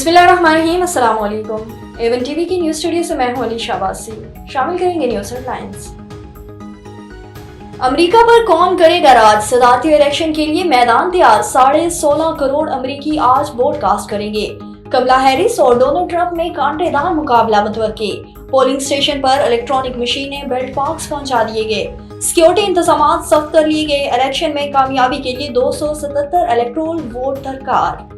बिस्मिल्लाहिर्रहमानिर्रहीम, अस्सलाम वालेकुम। एवन टीवी की न्यूज़ स्टूडियो से मैं हूं अली शाबासी। शामिल करेंगे न्यूज़ हेडलाइंस। अमेरिका पर कौन करेगा राज, सदारती इलेक्शन के लिए मैदान तैयार। 16.5 करोड़ अमेरिकी आज वोट कास्ट करेंगे। कमला हैरिस और डोनाल्ड ट्रंप में कांटेदार मुकाबला मुतवक्के। पोलिंग स्टेशन पर इलेक्ट्रॉनिक मशीनें, बेल्ट बॉक्स पहुंचा दिए गए। सिक्योरिटी इंतजाम सख्त कर लिए गए। इलेक्शन में कामयाबी के लिए 277 इलेक्टोरल वोट दरकार।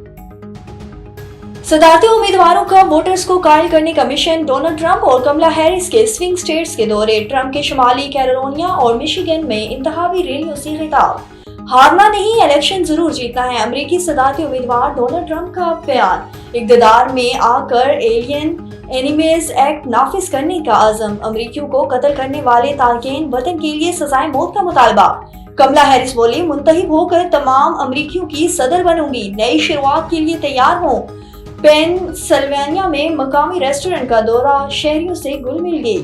सदारती उम्मीदवारों का वोटर्स को कायल करने का मिशन। डोनाल्ड ट्रंप और कमला हैरिस के स्विंग स्टेट्स के दौरे। ट्रंप के शुमाली कैरोलिना और मिशिगन में इंतखाबी रैलियों से खिताब। हारना नहीं, इलेक्शन जरूर जीतना है, अमेरिकी सदारती उम्मीदवार डोनाल्ड ट्रंप का बयान। इक़्तिदार में आकर एलियन एनिमीज एक्ट नाफिज करने का अज़म। अमेरिकियों को कत्ल करने वाले तारकीन वतन के लिए सजाए मौत का मुतालबा। कमला हैरिस बोली, मुंतखब होकर तमाम अमेरिकियों की सदर बनूंगी, नई शुरुआत के लिए तैयार हूँ। पेनसिल्वेनिया में मकामी रेस्टोरेंट का दौरा, शहरियों से घुल मिल गई।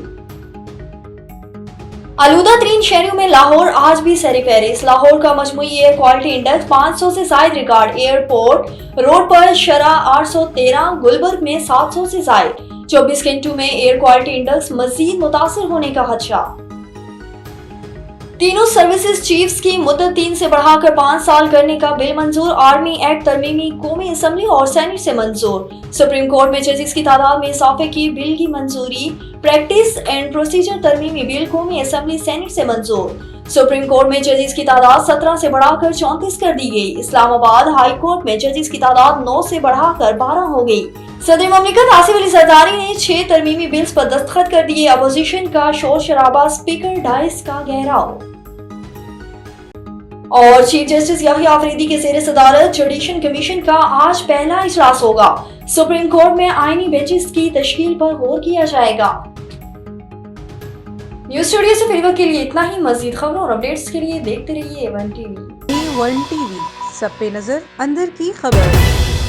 आलूदा तरीन शहरों में लाहौर आज भी सर-ए-फहरिस्त। लाहौर का मजमूई एयर क्वालिटी इंडेक्स 500 से जायद रिकॉर्ड। एयरपोर्ट रोड पर शरह 813, गुलबर्ग में 700 से जायद। 24 घंटों में एयर क्वालिटी इंडेक्स मजीद मुतासर होने का खदशा। तीनों सर्विसेज चीफ्स की मुद्दत 3 से बढ़ाकर 5 साल करने का बिल मंजूर। आर्मी एक्ट तरमीमी कौमी असम्बली और सेनेट से मंजूर। सुप्रीम कोर्ट में जजेस की तादाद में इजाफे की बिल की मंजूरी। प्रैक्टिस एंड प्रोसीजर तरमीमी बिल कौमी असम्बली सेनेट से मंजूर। सुप्रीम कोर्ट में जजेस की तादाद 17 से बढ़ाकर 34 कर दी गई। इस्लामाबाद हाई कोर्ट में जजेस की तादाद 9 से बढ़ाकर 12 हो गई। सदर ममलिकत आसिफ अली जरदारी ने 6 तरमीमी बिल्स पर दस्तखत कर दिए। अपोजिशन का शोर शराबा, स्पीकर डाइस का घेराव। और चीफ जस्टिस याहिया अफरीदी के ज़ेर सदारत जुडिशल कमीशन का आज पहला इजलास होगा। सुप्रीम कोर्ट में आईनी बेंचेस की तश्कील पर गौर किया जाएगा। न्यूज़ स्टूडियो से फिर वक्त के लिए इतना ही। मजीद खबरों और अपडेट्स के लिए देखते रहिए A1 TV। A1 TV, सब पे नजर, अंदर की खबर।